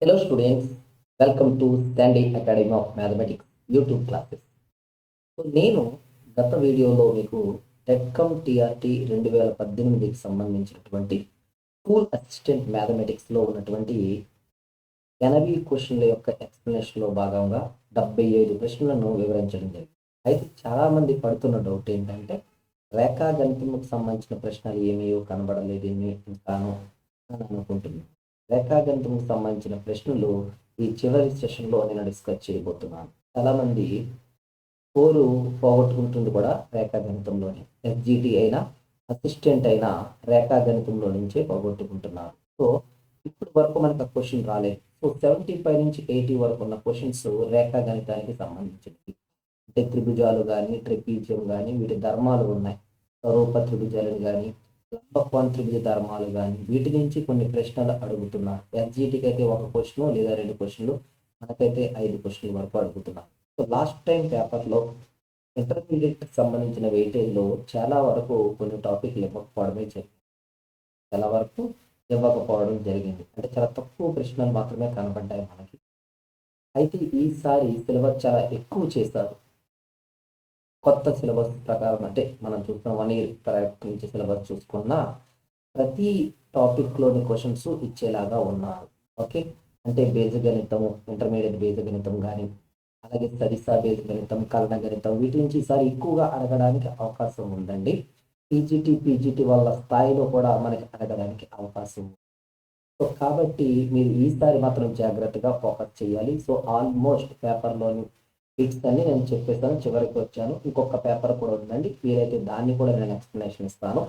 Hello students, welcome to Sandy Academy of Mathematics YouTube classes. So నేను గత వీడియోలో మీకు టెక్కమ్ టీఆర్టీ 2018కి సంబంధించినటువంటి స్కూల్ అసిస్టెంట్ మ్యాథమెటిక్స్లో ఉన్నటువంటి 80 క్వశ్చన్ల యొక్క ఎక్స్ప్లెనేషన్లో భాగంగా 75 ప్రశ్నలను వివరించడం జరిగింది. అయితే చాలామంది పడుతున్న డౌట్ ఏంటంటే రేఖాగణితంకు సంబంధించిన ప్రశ్నలు ఏమీయో కనబడలేదేమి ఇంకాను అని అనుకుంటున్నాను. రేఖాగణితంకు సంబంధించిన ప్రశ్నలు ఈ చివరి సెషన్లో నేను డిస్కస్ చేయబోతున్నాను. చాలామంది స్కోరు పోగొట్టుకుంటుంది కూడా రేఖాగణితంలోనే. ఎస్జిటి అయినా అసిస్టెంట్ అయినా రేఖాగణితంలో నుంచే పోగొట్టుకుంటున్నారు. సో ఇప్పటి వరకు మనకు ఆ క్వశ్చన్ రాలేదు. సో 75 నుంచి 80 వరకు ఉన్న క్వశ్చన్స్ రేఖాగణితానికి సంబంధించినవి. అంటే త్రిభుజాలు కానీ ట్రెపీజియం కానీ వీటి ధర్మాలు ఉన్నాయి. స్వరూప త్రిభుజాలు కానీ లంబకోణ త్రిభుజ ధర్మాలు కానీ వీటి నుంచి కొన్ని ప్రశ్నలు అడుగుతున్నారు. ఎస్జిటికి అయితే ఒక క్వశ్చన్ లేదా 2 క్వశ్చన్లు, మనకైతే 5 క్వశ్చన్ల వరకు అడుగుతున్నారు. సో లాస్ట్ టైం పేపర్లో ఇంటర్మీడియట్కి సంబంధించిన వెయిటేజ్లో చాలా వరకు కొన్ని టాపిక్లు ఇవ్వకపోవడం జరిగింది. అంటే చాలా తక్కువ ప్రశ్నలు మాత్రమే కనబడ్డాయి మనకి. అయితే ఈసారి సిలబస్ చాలా ఎక్కువ చేశారు. కొత్త సిలబస్ ప్రకారం అంటే మనం చూస్తున్న 1 year నుంచి సిలబస్ చూసుకున్నా ప్రతి టాపిక్లోని క్వశ్చన్స్ ఇచ్చేలాగా ఉన్నారు. ఓకే, అంటే బీజగణితం, ఇంటర్మీడియట్ బీజగణితం కానీ అలాగే సరిసా బీజగణితం, కలన గణితం వీటి నుంచి ఈసారి ఎక్కువగా అడగడానికి అవకాశం ఉందండి. పీజీటీ వాళ్ళ స్థాయిలో కూడా మనకి అడగడానికి అవకాశం ఉంది. సో కాబట్టి మీరు ఈసారి మాత్రం జాగ్రత్తగా ఫోకస్ చేయాలి. సో ఆల్మోస్ట్ పేపర్లోని బిట్స్ అన్ని నేను చెప్పేస్తాను. చివరికి వచ్చాను, ఇంకొక పేపర్ కూడా ఉందండి, వీలైతే దాన్ని కూడా నేను ఎక్స్ప్లెనేషన్ ఇస్తాను.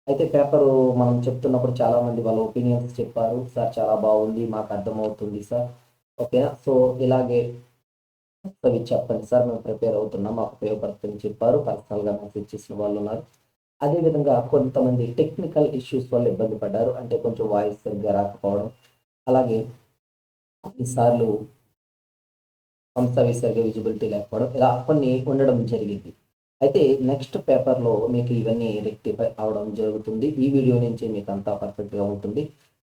అయితే పేపరు మనం చెప్తున్నప్పుడు చాలామంది వాళ్ళ ఒపీనియన్స్ చెప్పారు. సార్ చాలా బాగుంది, మాకు అర్థమవుతుంది సార్, ఓకేనా, సో ఇలాగే అవి చెప్పండి సార్, మేము ప్రిపేర్ అవుతున్నాం, మాకు ఉపయోగపడుతుందని చెప్పారు. పర్సనల్గా మెసేజ్ చేసిన వాళ్ళు ఉన్నారు. అదేవిధంగా కొంతమంది టెక్నికల్ ఇష్యూస్ వల్ల ఇబ్బంది పడ్డారు. అంటే కొంచెం వాయిస్ సరిగ్గా రాకపోవడం, అలాగే కొన్నిసార్లు అవి సరిగ్గా విజిబిలిటీ లేకపోవడం, ఇలా కొన్ని ఉండడం జరిగింది. అయితే నెక్స్ట్ పేపర్లో మీకు ఇవన్నీ రెక్టిఫై అవడం జరుగుతుంది. ఈ వీడియో నుంచి మీకు అంతా పర్ఫెక్ట్గా ఉంటుంది.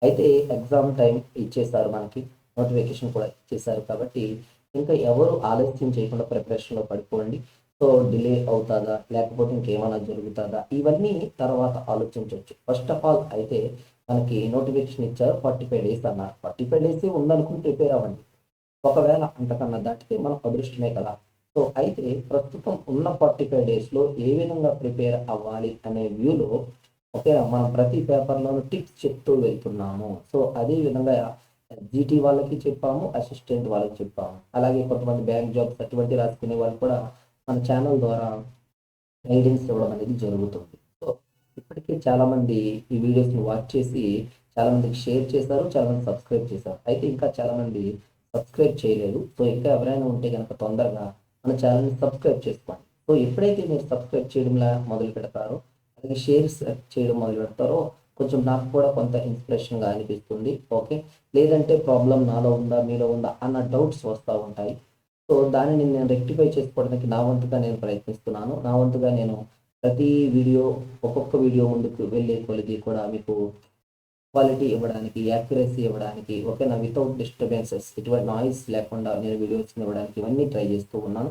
అయితే ఎగ్జామ్ టైం ఇచ్చేసారు, మనకి నోటిఫికేషన్ కూడా ఇచ్చేసారు. కాబట్టి ఇంకా ఎవరు ఆలస్యం చేయకుండా ప్రిపరేషన్లో పడిపోండి. సో డిలే అవుతుందా లేకపోతే ఇంకేమైనా జరుగుతుందా ఇవన్నీ తర్వాత ఆలోచించవచ్చు. ఫస్ట్ ఆఫ్ ఆల్ అయితే మనకి నోటిఫికేషన్ ఇచ్చారు, 45 days అన్నారు. 45 days ఉందనుకుని ప్రిపేర్ అవ్వండి. ఒకవేళ అంతకన్నా దాటితే మనం అదృష్టమే కదా. సో అయితే ప్రస్తుతం ఉన్న 45 daysలో ఏ విధంగా ప్రిపేర్ అవ్వాలి అనే వ్యూలో ఓకే మనం ప్రతి పేపర్లోనూ టిప్స్ చెప్తూ వెళ్తున్నాము. సో అదే విధంగా జీటీ వాళ్ళకి చెప్పాము, అసిస్టెంట్ వాళ్ళకి చెప్పాము. అలాగే కొంతమంది బ్యాంక్ జాబ్స్ అటువంటి రాసుకునే వాళ్ళు కూడా మన ఛానల్ ద్వారా గైడెన్స్ ఇవ్వడం అనేది జరుగుతుంది. సో ఇప్పటికే చాలామంది ఈ వీడియోస్ని వాచ్ చేసి చాలామందికి షేర్ చేశారు, చాలామంది సబ్స్క్రైబ్ చేశారు. అయితే ఇంకా చాలామంది సబ్స్క్రైబ్ చేయలేదు. సో ఇంకా ఎవరైనా ఉంటే కనుక తొందరగా మన ఛానల్ని సబ్స్క్రైబ్ చేసుకోండి. సో ఎప్పుడైతే మీరు సబ్స్క్రైబ్ చేయడంలా మొదలు పెడతారో అలాగే షేర్స్ చేయడం మొదలు పెడతారో కొంచెం నాకు కూడా కొంత ఇన్స్పిరేషన్గా అనిపిస్తుంది. ఓకే, లేదంటే ప్రాబ్లం నాలో ఉందా మీలో ఉందా అన్న డౌట్స్ వస్తూ ఉంటాయి. సో దానిని నేను రెక్టిఫై చేసుకోవడానికి నా వంతుగా నేను ప్రయత్నిస్తున్నాను. నా వంతుగా నేను ప్రతి వీడియో ఒక్కొక్క వీడియో ముందుకు వెళ్ళే కొలిది కూడా మీకు క్వాలిటీ ఇవ్వడానికి, యాక్యురసీ ఇవ్వడానికి, ఓకేనా, వితౌట్ డిస్టర్బెన్సెస్, ఎటువంటి నాయిస్ లేకుండా నేను వీడియోస్ ఇవ్వడానికి ఇవన్నీ ట్రై చేస్తూ ఉన్నాను.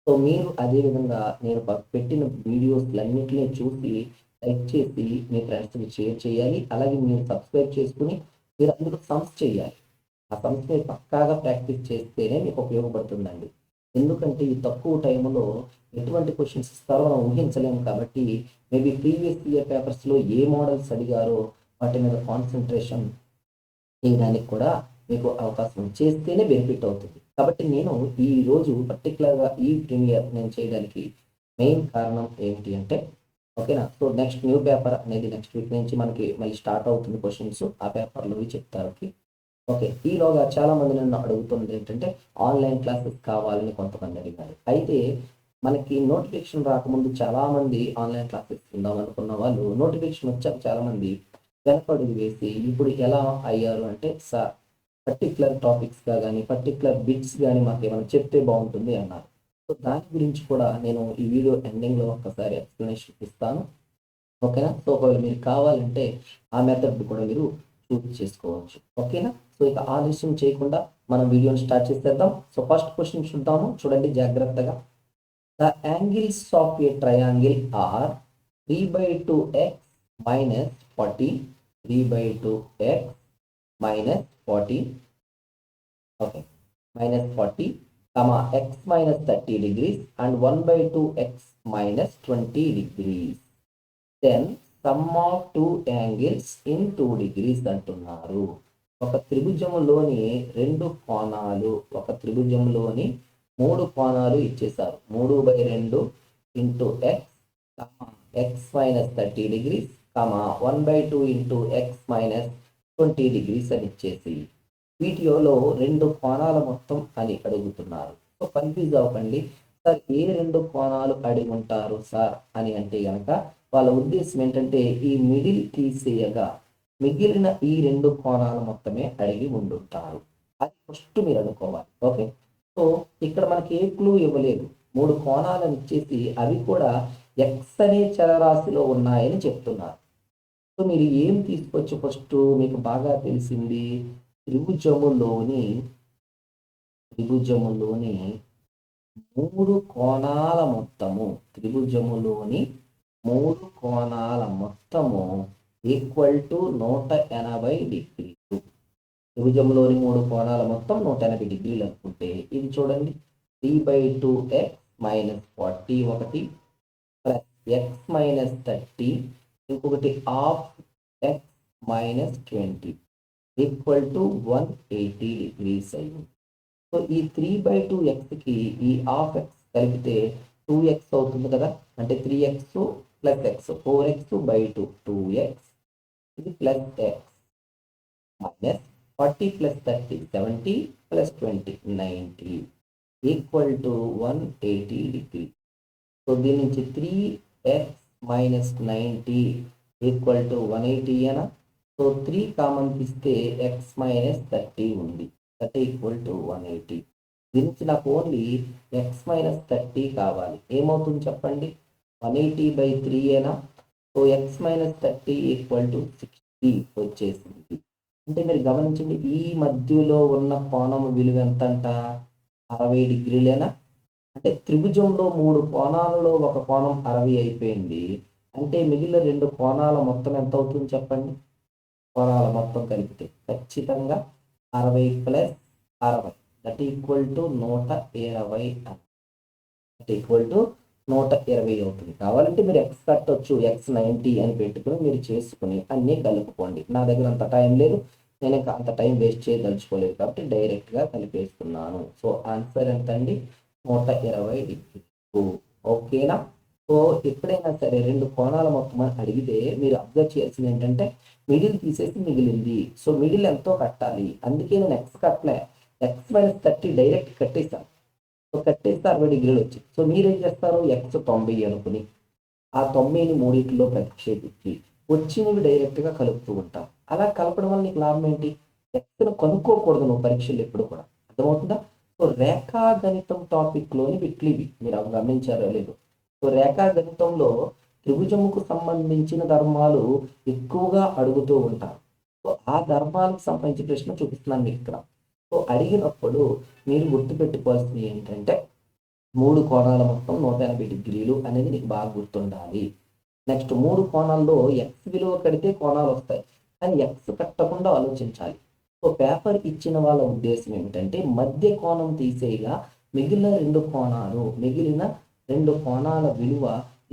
సో మీరు అదేవిధంగా నేను పెట్టిన వీడియోస్లన్నింటినీ చూసి లైక్ చేసి మీ ఫ్రెండ్స్కి షేర్ చేయాలి. అలాగే మీరు సబ్స్క్రైబ్ చేసుకుని మీరు అందులో సమ్స్ చేయాలి. ఆ సమ్స్ మీరు పక్కాగా ప్రాక్టీస్ చేస్తేనే మీకు ఉపయోగపడుతుందండి. ఎందుకంటే ఈ తక్కువ టైంలో ఎటువంటి క్వశ్చన్స్ ఇస్తారో మనం ఊహించలేము. కాబట్టి మేబీ ప్రీవియస్ ఇయర్ పేపర్స్లో ఏ మోడల్స్ అడిగారో వాటి మీద కాన్సన్ట్రేషన్ చేయడానికి కూడా మీకు అవకాశం చేస్తేనే బెనిఫిట్ అవుతుంది. కాబట్టి నేను ఈరోజు పర్టికులర్గా ఈ ప్రీమియర్ నేను చేయడానికి మెయిన్ కారణం ఏమిటి అంటే ఓకేనా, సో నెక్స్ట్ న్యూ పేపర్ అనేది నెక్స్ట్ వీక్ నుంచి మనకి మళ్ళీ స్టార్ట్ అవుతుంది. క్వశ్చన్స్ ఆ పేపర్లో చెప్తారు. ఓకే, ఈలోగా చాలామంది నన్ను అడుగుతుంది ఏంటంటే ఆన్లైన్ క్లాసెస్ కావాలని కొంతమంది అడిగారు. అయితే మనకి నోటిఫికేషన్ రాకముందు చాలామంది ఆన్లైన్ క్లాసెస్ ఉందాం అనుకున్న వాళ్ళు నోటిఫికేషన్ వచ్చాక చాలామంది వెనకడుగు వేసి ఇప్పుడు ఎలా అయ్యారు అంటే సార్ పర్టికులర్ టాపిక్స్గా కానీ పర్టికులర్ బిట్స్ కానీ మాకు ఏమైనా చెప్తే బాగుంటుంది అన్నారు. సో దాని గురించి కూడా నేను ఈ వీడియో ఎండింగ్లో ఒక్కసారి ఎక్స్ప్లెనేషన్ ఇస్తాను. ఓకేనా, సో ఒకవేళ మీరు కావాలంటే ఆ మెథడ్ కూడా మీరు చూస్ చేసుకోవచ్చు. ఓకేనా, సో ఇక ఆలస్యం చేయకుండా మనం వీడియోని స్టార్ట్ చేసేద్దాం. సో ఫస్ట్ క్వశ్చన్ చూద్దాము, చూడండి జాగ్రత్తగా. The angles of a triangle are 3/2x minus 40, 3/2x minus 40, okay, minus 40, comma x minus 30 degrees and 1/2x minus 20 degrees. Then sum of two angles in 2 degrees అంటున్నారు. ఒక త్రిభుజములోని రెండు కోణాలు, ఒక త్రిభుజంలోని మూడు కోణాలు ఇచ్చేసారు. 3/2 into X, x minus 30 degrees, 1/2 into x minus 20 degrees అని ఇచ్చేసి వీటిలో రెండు కోణాల మొత్తం అని అడుగుతున్నారు. సో కన్ఫ్యూజ్ అవ్వకండి, సార్ ఏ రెండు కోణాలు అడిగి ఉంటారు సార్ అని అంటే కనుక వాళ్ళ ఉద్దేశం ఏంటంటే ఈ మిడిల్ తీసేయగా మిగిలిన ఈ రెండు కోణాల మొత్తమే అడిగి ఉండుంటారు. అది ఫస్ట్ మీరు అనుకోవాలి. ఓకే, సో ఇక్కడ మనకి ఏ క్లూ ఇవ్వలేదు, మూడు కోణాలను ఇచ్చేసి అవి కూడా ఎక్స్ అనే చలరాశిలో ఉన్నాయని చెప్తున్నారు. సో మీరు ఏం తీసుకొచ్చి ఫస్ట్ మీకు బాగా తెలిసింది త్రిభుజములోని మూడు కోణాల మొత్తము, త్రిభుజములోని మూడు కోణాల మొత్తము ఈక్వల్ టు 180 డిగ్రీలు. త్రిభుజంలోని మూడు కోణాల మొత్తం 180 డిగ్రీలు అనుకుంటే ఇది చూడండి 3/2x minus 40 ఒకటి, ప్లస్ ఎక్స్ మైనస్ 30 ఇంకొకటి, half X minus 20 equal to 180 degrees అయింది. సో ఈ 3/2xకి ఈ హాఫ్ ఎక్స్ కలిపితే 2x అవుతుంది కదా, అంటే 3x plus X 4x/2 2x, ఇది plus X minus 40 plus 30 70 plus 20 90 equal to 180 degree. So దీని నుంచి 3x minus 90 ఈక్వల్ టు 180 అనా. సో 3 కామన్ తీస్తే x minus 30 ఉంది, 30 ఈక్వల్ టు 180. దీని నుంచి నాకు ఓన్లీ x minus 30 కావాలి. ఏమవుతుంది చెప్పండి, 180/3 ఏనా. So x minus 30 equal to 60 వచ్చేసింది. అంటే మీరు గమనించండి ఈ మధ్యలో ఉన్న కోణం విలువ ఎంత అంట, 60 డిగ్రీలేనా. అంటే త్రిభుజంలో మూడు కోణాలలో ఒక కోణం 60 అయిపోయింది. అంటే మిగిలిన రెండు కోణాల మొత్తం ఎంత అవుతుంది చెప్పండి, కోణాల మొత్తం కలిపితే ఖచ్చితంగా 60 plus 60 that equal to 120, that equal to 120 అవుతుంది. కావాలంటే మీరు ఎక్స్ కట్టొచ్చు, x90 అని పెట్టుకుని మీరు చేసుకుని అన్నీ కలుపుకోండి. నా దగ్గర అంత టైం లేదు, నేను ఇంకా అంత టైం వేస్ట్ చేయదలుచుకోలేదు కాబట్టి డైరెక్ట్గా కలిపేస్తున్నాను. సో ఆన్సర్ ఎంత అండి, 120 డిగ్రీలు. ఓకేనా. సో ఎప్పుడైనా సరే రెండు కోణాల మొత్తం అని అడిగితే మీరు అబ్జర్వ్ చేయాల్సింది ఏంటంటే మిడిల్ తీసేసి మిగిలింది. సో మిడిల్ ఎంతో కట్టాలి, అందుకే నేను ఎక్స్ కట్టలే, ఎక్స్ మైనస్ 30 డైరెక్ట్ కట్టేస్తాను. సో కట్టేస్తే 60 డిగ్రీలు వచ్చింది. సో మీరేం చేస్తారు, ఎక్స్ 90 అనుకుని ఆ 90ని మూడింటిలో ప్రతిక్షేపించి వచ్చినవి డైరెక్ట్గా కలుపుతూ ఉంటాం. అలా కలపడం వల్ల నీకు లాభం ఏంటి, ఎక్స్ను కనుక్కోకూడదు నువ్వు పరీక్షలు ఎప్పుడు కూడా, అర్థమవుతుందా. సో రేఖాగణితం టాపిక్లోని బిట్లు ఇవి, మీరు గమనించారో లేదు. సో రేఖాగణితంలో త్రిభుజముకు సంబంధించిన ధర్మాలు ఎక్కువగా అడుగుతూ ఉంటారు. సో ఆ ధర్మాలకు సంబంధించిన ప్రశ్న చూపిస్తున్నాను మీకు ఇక్కడ. సో అడిగినప్పుడు మీరు గుర్తుపెట్టుకోవాల్సింది ఏంటంటే మూడు కోణాల మొత్తం 180 డిగ్రీలు అనేది నీకు బాగా గుర్తుండాలి. నెక్స్ట్ మూడు కోణాల్లో ఎక్స్ విలువ కడితే కోణాలు వస్తాయి, కానీ ఎక్స్ కట్టకుండా ఆలోచించాలి. సో పేపర్ ఇచ్చిన వాళ్ళ ఉద్దేశం ఏమిటంటే మధ్య కోణం తీసేయగా మిగిలిన రెండు కోణాల విలువ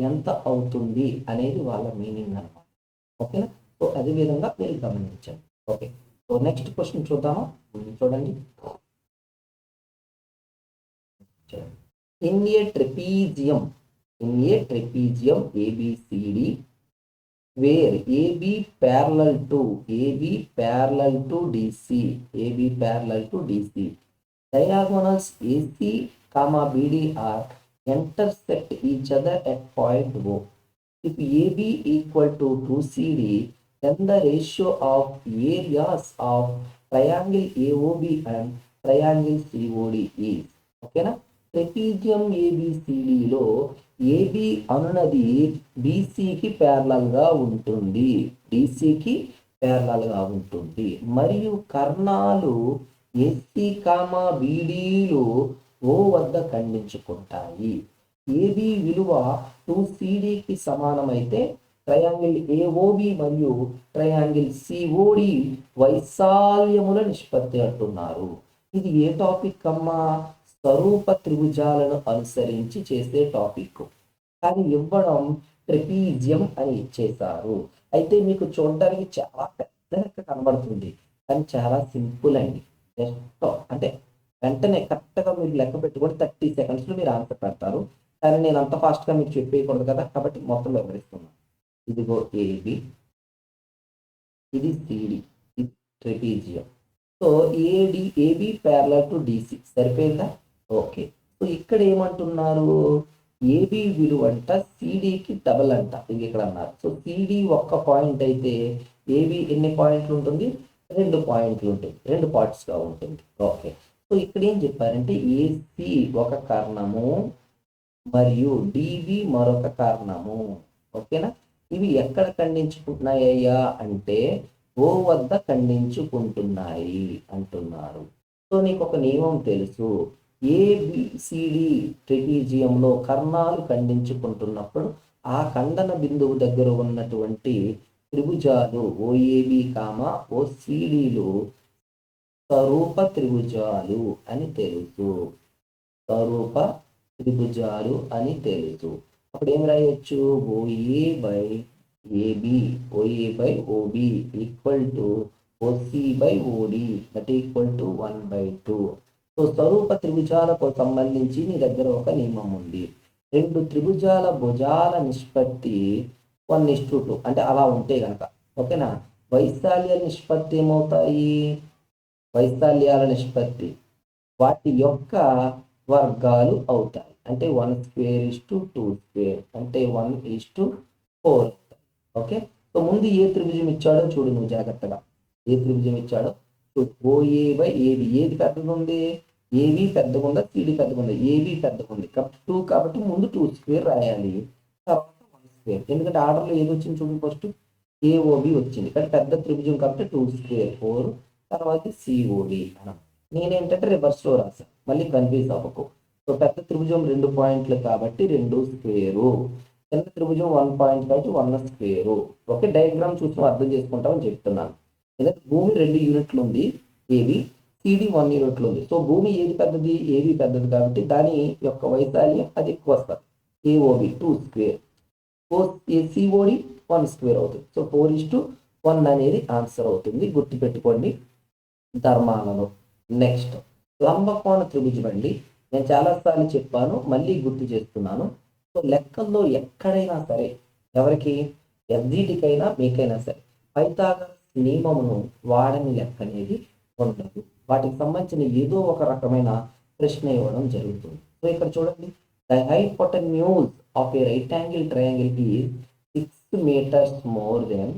ఎంత అవుతుంది అనేది వాళ్ళ మీనింగ్ అన్నమాట. ఓకేనా. సో అదే విధంగా మీరు గమనించండి. ఓకే, సో నెక్స్ట్ క్వశ్చన్ చూద్దామా. చూడండి, in a trapezium ABCD where AB parallel to DC, diagonals AC, BD are intersect each other at point O. If AB equal to 2CD, then the ratio of areas of triangle AOB and triangle COD is. ఓకేనా. Trapezium ABCDలో AB అనునది BCకి ప్యారలల్గా ఉంటుంది, DCకి parallel గా ఉంటుంది. మరియు కర్ణాలు SC comma బీడీలు ఓ వద్ద ఖండించుకుంటాయి. AB విలువ 2సిడికి సమానమైతే ట్రయాంగిల్ ఏఓబి మరియు ట్రయాంగిల్ సిఓడి వైశాల్యముల నిష్పత్తి అంటున్నారు. ఇది ఏ టాపిక్ అమ్మా? స్వరూప త్రిభుజాలను అనుసరించి చేసే టాపిక్. కానీ ఇవ్వడం ట్రెపీజియం అని ఇచ్చేశారు. అయితే మీకు చూడడానికి చాలా పెద్ద లెక్క కనబడుతుంది, కానీ చాలా సింపుల్ అండి. జస్ట్ అంటే వెంటనే కరెక్ట్గా మీరు లెక్క పెట్టుకొని 30 సెకండ్స్లో మీరు ఆన్సర్ పెడతారు. కానీ నేను అంత ఫాస్ట్గా మీకు చెప్పేయకూడదు కదా, కాబట్టి మొత్తం వివరిస్తున్నాను. ఇదిగో ఏబి, ఇది సిడి, ఇది trapezium. So AB parallel to DC సరిపోయిందా? ఓకే. సో ఇక్కడ ఏమంటున్నారు? ఏబి విలువ అంట సిడికి డబల్ అంట, ఇది ఇక్కడ అన్నారు. సో సిడి ఒక్క పాయింట్ అయితే ఏబి ఎన్ని పాయింట్లు ఉంటుంది? 2 పాయింట్లు ఉంటుంది, 2 పార్ట్స్గా ఉంటుంది. ఓకే. సో ఇక్కడ ఏం చెప్పారంటే ఏసి ఒక కారణము మరియు డిబి మరొక కారణము. ఓకేనా? ఇవి ఎక్కడ ఖండించుకుంటున్నాయ్యా అంటే ఓ వద్ద ఖండించుకుంటున్నాయి అంటున్నారు. సో నీకు ఒక నియమం తెలుసు, ఏబిసిడి ట్రెపీజియంలో కర్ణాలు ఖండించుకుంటున్నప్పుడు ఆ ఖండన బిందువు దగ్గర ఉన్నటువంటి త్రిభుజాలు ఓఏబి కామా ఓసిడిలు స్వరూప త్రిభుజాలు అని తెలుసు. స్వరూప త్రిభుజాలు అని తెలుసు. అప్పుడు ఏం రాయొచ్చు? OA by AB, OA by OB equal to OC by OD that equal to 1/2. So స్వరూప త్రిభుజాలకు సంబంధించి నీ దగ్గర ఒక నియమం ఉంది. 2 త్రిభుజాల భుజాల నిష్పత్తి 1:2 అంటే అలా ఉంటే కనుక, ఓకేనా? వైశాల్య నిష్పత్తి ఏమవుతాయి? వైశాల్యాల నిష్పత్తి వాటి యొక్క వర్గాలు అవుతాయి. అంటే 1/2:2² అంటే 1:4. ఓకే. సో ముందు ఏ త్రిభుజం ఇచ్చాడో చూడు నువ్వు జాగ్రత్తగా. ఏ త్రిభుజం ఇచ్చాడో చూడు. ఓఏ బై ఏబి ఏది పెద్దగా ఉంది? ఏబి పెద్దగా ఉందా, సిడి పెద్దగా ఉందా? ఏబి పెద్దగా ఉంది కాబట్టి 2, కాబట్టి ముందు 2² రాయాలి, తర్వాత 1². ఎందుకంటే ఆర్డర్లో ఏది వచ్చింది చూడండి, ఫస్ట్ ఏఓబి వచ్చింది కానీ పెద్ద త్రిభుజం కాబట్టి 2² 4, తర్వాత సిఓడి అనం. నేనేంటంటే రివర్స్లో రాశాను, మళ్ళీ కన్ఫ్యూజ్ అవ్వకు. సో పెద్ద త్రిభుజం 2 పాయింట్లు కాబట్టి 2², చిన్న త్రిభుజం 1 పాయింట్ కాబట్టి 1². ఓకే. డయాగ్రామ్ చూసి అర్థం చేసుకుంటామని చెప్తున్నాను. ఎందుకంటే భూమి 2 యూనిట్లు ఉంది ఏబి, సిడి 1 యూనిట్లు ఉంది. సో భూమి ఏది పెద్దది? ఏబి పెద్దది కాబట్టి దాని యొక్క వైశాల్యం అది ఎక్కువ వస్తుంది. ఏఓబి 2², సిఓడి 1² అవుతుంది. సో 4:1 అనేది ఆన్సర్ అవుతుంది, గుర్తుపెట్టుకోండి ధర్మాలలో. నెక్స్ట్ లంబకోణ త్రిభుజం అండి. నేను చాలాసార్లు చెప్పాను, మళ్ళీ గుర్తు చేస్తున్నాను. సో లెక్కల్లో ఎక్కడైనా సరే, ఎవరికి ఎస్జిటికైనా మీకైనా సరే, పైథాగరస్ నియమమును వాడని లెక్క అనేది ఉండదు. వాటికి సంబంధించిన ఏదో ఒక రకమైన ప్రశ్న ఇవ్వడం జరుగుతుంది. సో ఇక్కడ చూడండి, the hypotenuse of A right angle triangle is 6 meters more than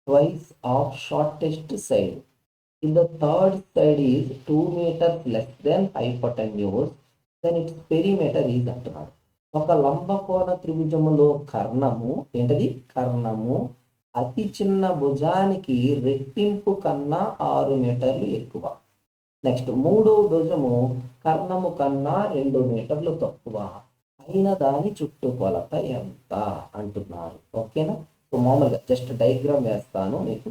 twice of shortest side. If the third side is 2 meters less than hypotenuse, then its perimeter is అంటున్నాడు. ఒక లంబకోణ త్రిభుజములో కర్ణము ఏంటది? కర్ణము అతి చిన్న భుజానికి రెట్టింపు కన్నా 6 మీటర్లు ఎక్కువ. నెక్స్ట్ మూడవ భుజము కర్ణము కన్నా 2 మీటర్లు తక్కువ అయిన దాని చుట్టుకొలత ఎంత అంటున్నారు. ఓకేనా? సో మామూలుగా జస్ట్ డయాగ్రామ్ వేస్తాను మీకు.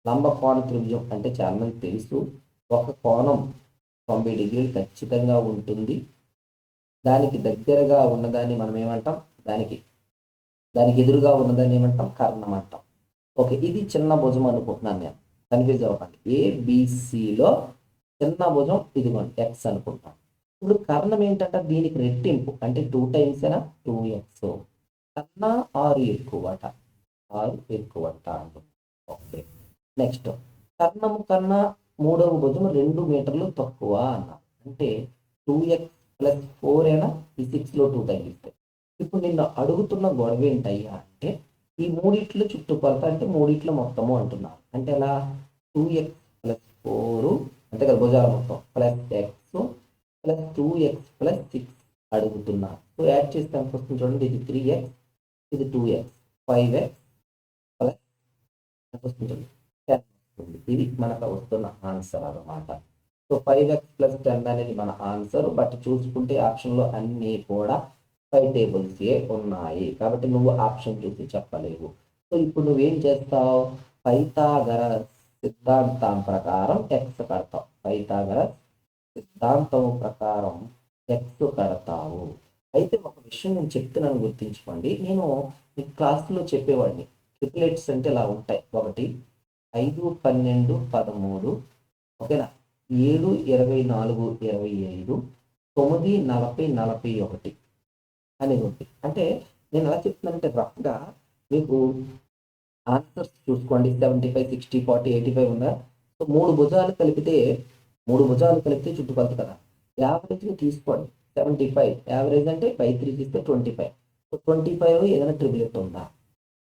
లంబకోణ త్రిభుజం అంటే చాలా మంది తెలుసు, ఒక కోణం 90 డిగ్రీలు ఖచ్చితంగా ఉంటుంది. దానికి దగ్గరగా ఉన్నదాన్ని మనం ఏమంటాం? దానికి ఎదురుగా ఉన్నదాన్ని ఏమంటాం? కర్ణం అంటాం. ఓకే. ఇది చిన్న భుజం అనుకుంటున్నాను నేను, కన్ఫ్యూజ్ అవ్వకండి. ఏబిసిలో చిన్న భుజం ఇదిగోండి ఎక్స్ అనుకుంటాం. ఇప్పుడు కర్ణం ఏంటంటే దీనికి రెట్టింపు అంటే 2 times 2x కన్నా 6 ఎక్కువట, 6 ఎక్కువట అంటుంది. ఓకే. నెక్స్ట్ కర్ణము కన్నా మూడవ భుజం 2 మీటర్లు తక్కువ అన్నారు. అంటే 2x + 4 ఈ 6లో 2 తగ్గిస్తే. ఇప్పుడు నిన్ను అడుగుతున్న గొడవ ఏంటయ్యా అంటే ఈ మూడిట్ల చుట్టుకొలత అంటే మూడిట్ల మొత్తము అంటున్నారు. అంటే ఎలా? 2x + 4 అంతే కదా, భుజాల మొత్తం +x + 2x + 6 అడుగుతున్నారు. సో యాడ్ చేస్తే ఎంత వస్తుంది చూడండి, ఇది 3x, ఇది 2x, 5x ఎంత వస్తుంది చూడండి, ఇది మనకు వస్తున్న ఆన్సర్ అన్నమాట. సో 5x + 10 అనేది మన ఆన్సర్. బట్ చూసుకుంటే ఆప్షన్లో అన్నీ కూడా 5 టేబుల్సే ఉన్నాయి. కాబట్టి నువ్వు ఆప్షన్ చూసి చెప్పలేవు. సో ఇప్పుడు నువ్వేం చేస్తావు, పైథాగరస్ సిద్ధాంతం ప్రకారం ఎక్స్ కడతావు. పైథాగరస్ సిద్ధాంతం ప్రకారం ఎక్స్ కడతావు. అయితే ఒక విషయం నేను చెప్తున్నాను, గుర్తుంచుకోండి. నేను మీ క్లాసులో చెప్పేవాడిని ట్రిపులెట్స్ అంటే ఇలా ఉంటాయి. 1 5 12 13, ఓకేనా, 7 24 25, 9 40 41 అనేది ఉంటుంది. అంటే నేను ఎలా చెప్తున్నానంటే రఫ్గా మీకు ఆన్సర్స్ చూసుకోండి. 75 60 40 85 ఉందా. సో మూడు భుజాలు కలిపితే చుట్టుకొలత కదా. యావరేజ్గా తీసుకోండి 75. యావరేజ్ అంటే 3 తీస్తే 25. సో 25 ఏదైనా ట్రిపులెట్ ఉందా,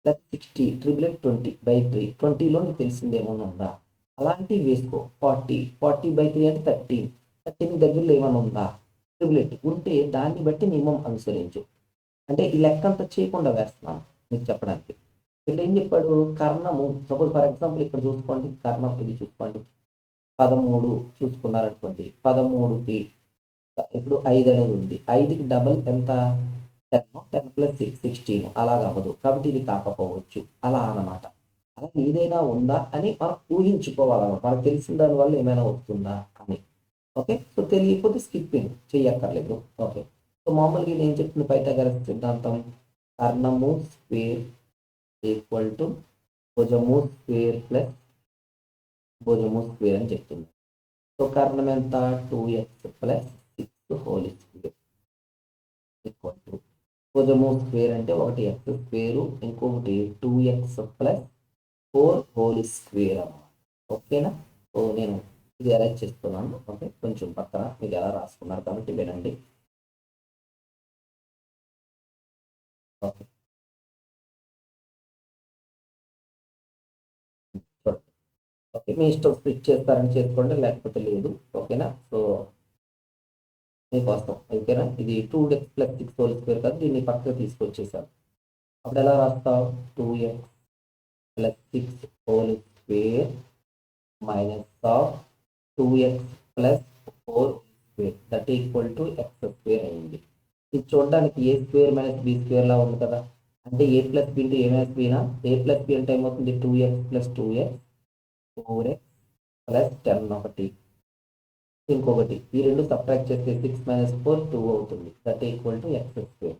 ప్లస్ 60 ట్రిపులెట్ 20/3, 20లో నీకు తెలిసింది ఏమైనా ఉందా, అలాంటివి వేసుకో. 40/3 అంటే 13 దగ్గరలో ఏమైనా ఉందా ట్రిపులెట్ ఉంటే దాన్ని బట్టి నియమం అనుసరించు. అంటే ఈ లెక్క అంతా చేయకుండా వేస్తున్నాను మీకు చెప్పడానికి. ఇక్కడ ఏం చెప్పాడు, కర్ణము సపోజ్ ఫర్ ఎగ్జాంపుల్ ఇక్కడ చూసుకోండి, కర్ణం ఇది చూసుకోండి 13 చూసుకున్నారనుకోండి. 13కి ఇప్పుడు 5 అనేది ఉంది. 5కి డబల్ ఎంత 10, 10 + 6 16, అలాగ అవ్వదు. కాబట్టి ఇది కాకపోవచ్చు అలా అన్నమాట. అలా ఏదైనా ఉందా అని మనం ఊహించుకోవాలన్నమాట. మనకు తెలిసిన దానివల్ల ఏమైనా వస్తుందా అని. ఓకే, సో తెలియకపోతే స్కిప్పింగ్ చెయ్యక్కర్లేదు. ఓకే, సో మామూలుగా నేను చెప్పిన పైథాగరస్ సిద్ధాంతం కర్ణము స్క్వేర్ ఈక్వల్ టు భుజము స్క్వేర్ ప్లస్ భుజము స్క్వేర్ అని చెప్తుంది. సో కర్ణం ఎంత 2x + 6 whole square equal to భుజము స్క్వేర్ అంటే ఒకటి x స్క్వేరు, ఇంకొకటి 2x + 4 హోల్ స్క్వేర్ అన్నమాట. ఓకేనా. సో నేను ఇది అరేంజ్ చేస్తున్నాను. ఓకే, కొంచెం పక్కన మీరు ఎలా రాసుకున్నారు కాబట్టి వినండి. ఓకే, ఓకే, మీ ఇష్టం స్ప్లిట్ చేస్తారని చేసుకోండి, లేకపోతే లేదు. ఓకేనా. సో మీకోసం ఓకేనా. ఇది 2x + 6 హోల్ స్క్వేర్ కదా, దీన్ని పక్కకు తీసుకొచ్చేసాను. అప్పుడు ఎలా రాస్తావు, 2x + 6 whole square minus of 2x + 4 square that equal to x square అయింది. ఇది చూడడానికి a square minus b square లా ఉంది కదా. అంటే a + b into a minus bనా. a + b అంటే ఏమవుతుంది, 2x + 2x 4x + 10 ఒకటి, ఇంకొకటి ఈ రెండు సబ్ట్రాక్ట్ చేస్తే 6 - 4 2 అవుతుంది. That equal to x square.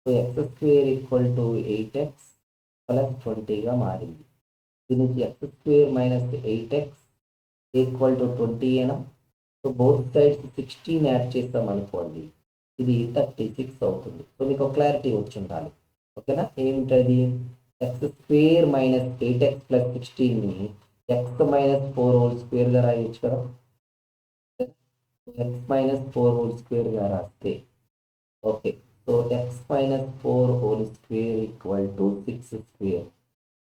So x square equal to 8x + 20గా మారింది. దీనికి x square minus 8x equal to 20 అయినా. సో బోత్ సైడ్స్ 16 యాడ్ చేస్తాం అనుకోండి, ఇది 36 అవుతుంది. సో మీకు క్లారిటీ వచ్చి ఉండాలి. ఓకేనా. ఏమిటది, x స్క్వేర్ మైనస్ 8x + 16ని x - 4 హోల్ స్క్వేర్గా రాయొచ్చు కదా. x - 4 హోల్ స్క్వేర్గా రాస్తే okay, so x - 4 whole square equal to 6 square.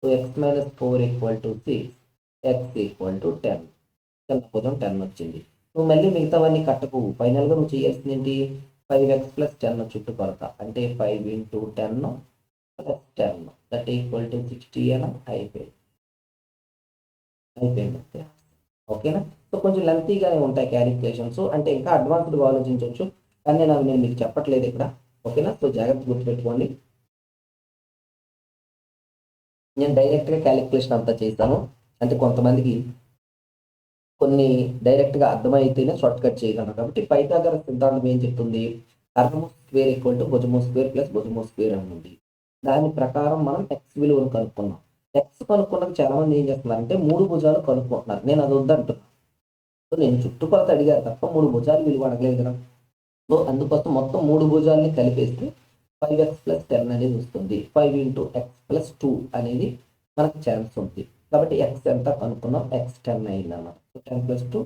So x - 4 equal to 6, x equal to 10. చిన్న భుజం 10 వచ్చింది. నువ్వు మళ్ళీ మిగతావన్నీ కట్టకు. ఫైనల్గా నువ్వు చేయాల్సింది ఏంటి, 5x + 10 చుట్టుకొలత అంటే 5 × 10 + 10 దట్ ఈక్వల్ టు 60 అని అయిపోయింది. ఓకేనా. సో కొంచెం లెంతీగానే ఉంటాయి క్యాలిక్యులేషన్స్, అంటే ఇంకా అడ్వాన్స్డ్గా ఆలోచించవచ్చు, కానీ నేను మీకు చెప్పట్లేదు ఇక్కడ. ఓకేనా. సో జాగ్రత్త గుర్తుపెట్టుకోండి. నేను డైరెక్ట్గా క్యాలిక్యులేషన్ అంతా చేస్తాను. అంటే కొంతమందికి కొన్ని డైరెక్ట్గా అర్థమైతేనే షార్ట్ కట్ చేయగలరు. కాబట్టి పైథాగరస్ సిద్ధాంతం ఏం చెప్తుంది, కర్ణము స్క్వేర్ ఈక్వల్ టు భుజము స్క్వేర్ ప్లస్ భుజము స్క్వేర్ అని ఉంది. దాని ప్రకారం మనం ఎక్స్ విలువను కనుక్కున్నాం. ఎక్స్ కనుక్కున్నాక చాలా మంది ఏం చేస్తున్నారంటే 3 భుజాలు కనుక్కుంటున్నారు. నేను అది వద్దంటున్నాను. సో నేను చుట్టుకొలత అడిగారు తప్ప 3 భుజాలు విలువ అడగలేదు కదా. సో అందుకోసం మొత్తం 3 భుజాలని కలిపేస్తే 5x + 10 అనేది వస్తుంది. 5 × x + 2 అనేది మనకు ఛాన్స్ ఉంది. కాబట్టి ఎక్స్ ఎంత కనుక్కున్నాం, ఎక్స్ 10 అయిందన్నమాట. సో 10 + 2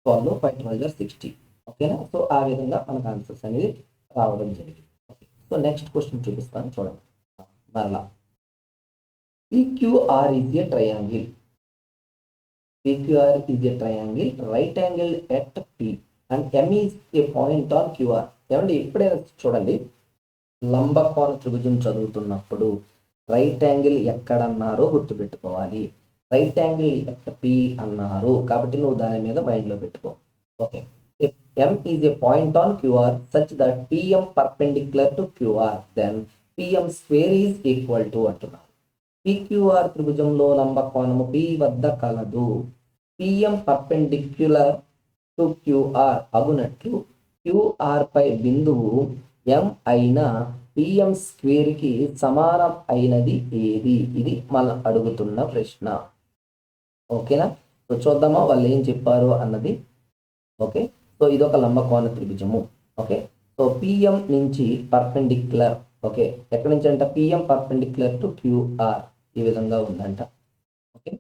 12, 5 12 60. ఓకేనా. సో ఆ విధంగా మనకు ఆన్సర్స్ అనేది రావడం జరిగింది. ఓకే, సో నెక్స్ట్ క్వశ్చన్ చూపిస్తాను చూడండి. మరలా PQR is a triangle. PQR is a triangle right angle at P and M is a point on QR. ఏమండి ఎప్పుడైనా చూడండి, లంబకోణ త్రిభుజం చదువుతున్నప్పుడు రైట్ యాంగిల్ ఎక్కడన్నారో గుర్తుపెట్టుకోవాలి. రైట్ యాంగిల్ ఎట్ పి అన్నారు కాబట్టి నువ్వు దాని మీద మైండ్లో పెట్టుకో. Okay, M is a point on QR such that PM perpendicular to QR, then PM square is equal to అంటున్నారు. PQR త్రిభుజంలో లంబ కోణము P వద్ద కలదు. PM perpendicular to QR అగునట్లు QR పై బిందువు M అయిన PM స్క్వేర్ కి సమానం అయినది ఏది? ఇది మనం అడుగుతున్న ప్రశ్న. ఓకేనా? సో చూద్దామా వాళ్ళు ఏం చెప్పారు అన్నది. ఓకే, సో ఇది ఒక లంబకోణ త్రిభుజము. ఓకే, సో పిఎం నుంచి పర్పెండిక్యులర్, ఓకే ఎక్కడి నుంచి అంట పిఎం పర్పెండిక్యులర్ టు క్యూఆర్ ఈ విధంగా ఉందంట. ఓకే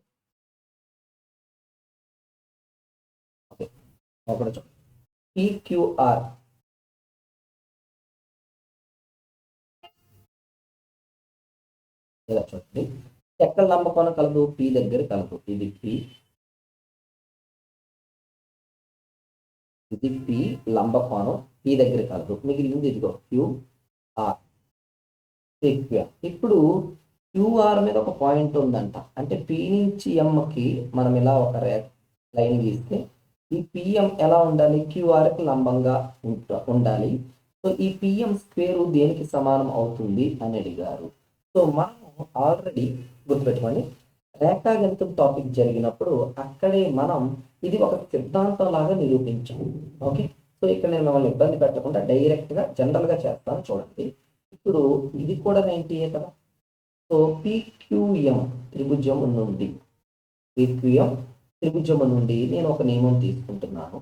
ఓకే ఒకటి చూడండి, పిక్యూఆర్ ఇలా చూడండి, ఎక్కడ లంబకోణం కలదు? పి దగ్గర కలదు. ఇది పి, ఇది పి లంబకోణం పి దగ్గర కలదు. మిగిలింది ఇదిగో క్యూఆర్. ఇప్పుడు క్యూఆర్ మీద ఒక పాయింట్ ఉందంట, అంటే పి నుంచి ఎంకి మనం ఇలా ఒక లైన్ గీస్తే ఈ పిఎం ఎలా ఉండాలి? క్యూఆర్కి లంబంగా ఉండాలి. సో ఈ పిఎం స్క్వేర్ దేనికి సమానం అవుతుంది అని అడిగారు. సో మనం ఆల్రెడీ గుర్తుపెట్టుకోండి, రేఖాగణితం టాపిక్ జరిగినప్పుడు అక్కడే మనం ఇది ఒక సిద్ధాంతం లాగా నిరూపించాం. ఓకే, సో ఇక్కడ నేను మిమ్మల్ని ఇబ్బంది పెట్టకుండా డైరెక్ట్గా జనరల్గా చేస్తాను చూడండి. ఇప్పుడు ఇది కూడా 90 కదా. సో పిక్యూఎం త్రిభుజం నుండి, పిక్యూఎం త్రిభుజం నుండి నేను ఒక నియమం తీసుకుంటున్నాను.